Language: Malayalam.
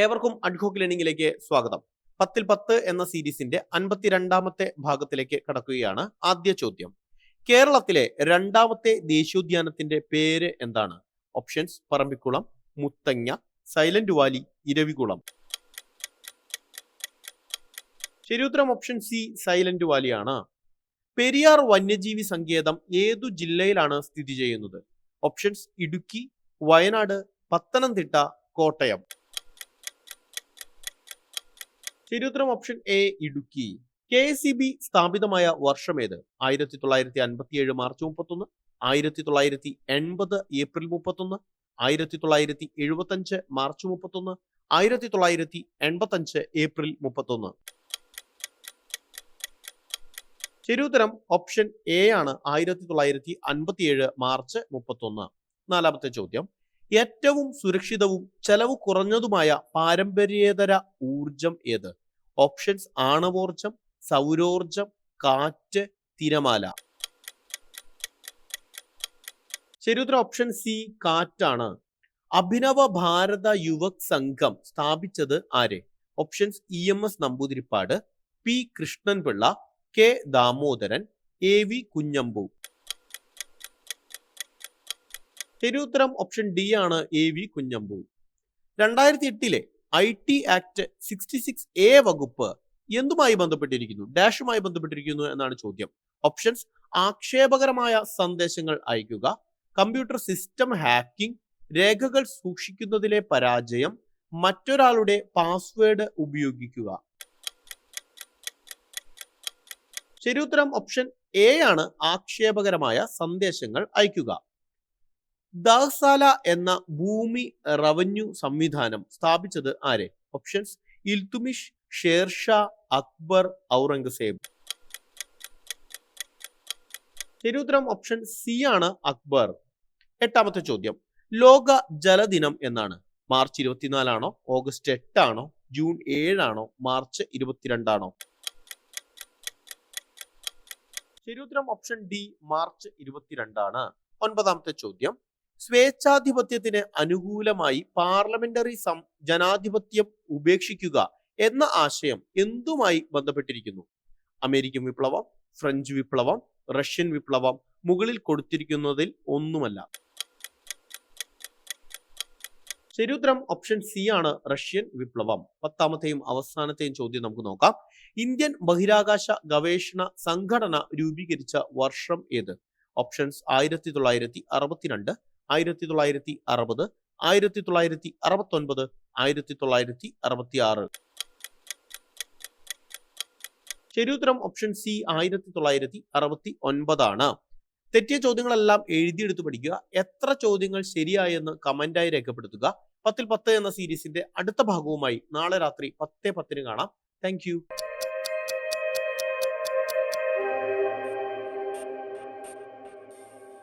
ഏവർക്കും അഡ്ഹോക്ക് ലേണിംഗിലേക്ക് സ്വാഗതം. 10ൽ 10 എന്ന സീരീസിന്റെ 52ാമത്തെ ഭാഗത്തിലേക്ക് കടക്കുകയാണ്. ആദ്യ ചോദ്യം: കേരളത്തിലെ രണ്ടാമത്തെ ദേശീയോദ്യാനത്തിന്റെ പേര് എന്താണ്? Options: Parambikulam, Muthanga, silent Valley, Eravikulam. ശരിയുത്തരം ഓപ്ഷൻ സി, സൈലന്റ് വാലിയാണ്. പെരിയാർ വന്യജീവി സങ്കേതം ഏതു ജില്ലയിലാണ് സ്ഥിതി ചെയ്യുന്നത്? ഓപ്ഷൻസ്: ഇടുക്കി, വയനാട്, പത്തനംതിട്ട, കോട്ടയം. ശരിയുത്തരം ഓപ്ഷൻ എ, ഇടുക്കി. KSEB സ്ഥാപിതമായ വർഷമേത്? 1957 മാർച്ച് 31, 1980 ഏപ്രിൽ 31, 1975 മാർച്ച് 31, 1985 ഏപ്രിൽ 31. ശരിയുത്തരം ഓപ്ഷൻ എ ആണ്, 1957 മാർച്ച് 31. നാലാമത്തെ ചോദ്യം: ഏറ്റവും സുരക്ഷിതവും ചെലവ് കുറഞ്ഞതുമായ പാരമ്പര്യേതര ഊർജം ഏത്? ഓപ്ഷൻസ്: ആണവോർജം, സൗരോർജം, കാറ്റ്, തിരമാല. ശരിയുത്തരം ഓപ്ഷൻ സി, കാറ്റാണ്. അഭിനവ ഭാരത യുവക് സംഘം സ്ഥാപിച്ചത് ആര്? Options: EMS Namboodiripad, P Krishnapillai, K Damodaran, AV Kunhambu. ശരിയുത്തരം ഓപ്ഷൻ ഡി ആണ്, AV Kunhambu. 2008 IT act 66A വകുപ്പ് എന്തുമായി ബന്ധപ്പെട്ടിരിക്കുന്നു? ഡാഷുമായി ബന്ധപ്പെട്ടിരിക്കുന്നു എന്നാണ് ചോദ്യം. ഓപ്ഷൻസ്: ആക്ഷേപകരമായ സന്ദേശങ്ങൾ അയക്കുക, കമ്പ്യൂട്ടർ സിസ്റ്റം ഹാക്കിംഗ്, രേഖകൾ സൂക്ഷിക്കുന്നതിലെ പരാജയം, മറ്റൊരാളുടെ പാസ്വേഡ് ഉപയോഗിക്കുക. ശരിയുത്തരം ഓപ്ഷൻ എ ആണ്, ആക്ഷേപകരമായ സന്ദേശങ്ങൾ അയക്കുക. ദാസാല എന്ന ഭൂമി റവന്യൂ സംവിധാനം സ്ഥാപിച്ചത് ആര്? ഓപ്ഷൻസ്: ഇൽതുമിഷ്, ഷേർഷാ, അക്ബർ, ഔറംഗസേബ്. ശരിയുത്തരം ഓപ്ഷൻ സി ആണ്, അക്ബർ. എട്ടാമത്തെ ചോദ്യം: ലോക ജലദിനം എന്നാണ്? മാർച്ച് 24 ആണോ, ഓഗസ്റ്റ് 8 ആണോ, ജൂൺ 7 ആണോ, മാർച്ച് 22 ആണോ? ശരിയുത്തരം ഓപ്ഷൻ ഡി, മാർച്ച് 22 ആണ്. ഒൻപതാമത്തെ ചോദ്യം: സ്വേച്ഛാധിപത്യത്തിന് അനുകൂലമായി പാർലമെന്ററി ജനാധിപത്യം ഉപേക്ഷിക്കുക എന്ന ആശയം എന്തുമായി ബന്ധപ്പെട്ടിരിക്കുന്നു? അമേരിക്കൻ വിപ്ലവം, ഫ്രഞ്ച് വിപ്ലവം, റഷ്യൻ വിപ്ലവം, മുകളിൽ കൊടുത്തിരിക്കുന്നതിൽ ഒന്നുമല്ല. ശരിയുത്തരം ഓപ്ഷൻ സി ആണ്, റഷ്യൻ വിപ്ലവം. പത്താമത്തെയും അവസാനത്തെയും ചോദ്യം നമുക്ക് നോക്കാം. ഇന്ത്യൻ ബഹിരാകാശ ഗവേഷണ സംഘടന രൂപീകരിച്ച വർഷം ഏത്? ഓപ്ഷൻസ്: 1962, 1960, 1969, 1966. ശരിയുത്തരം ഓപ്ഷൻ സി, 1969 ആണ്. തെറ്റിയ ചോദ്യങ്ങളെല്ലാം എഴുതിയെടുത്ത് പഠിക്കുക. എത്ര ചോദ്യങ്ങൾ ശരിയായെന്ന് കമന്റായി രേഖപ്പെടുത്തുക. 10ൽ 10 എന്ന സീരീസിന്റെ അടുത്ത ഭാഗവുമായി നാളെ രാത്രി 10:10 കാണാം. Thank you.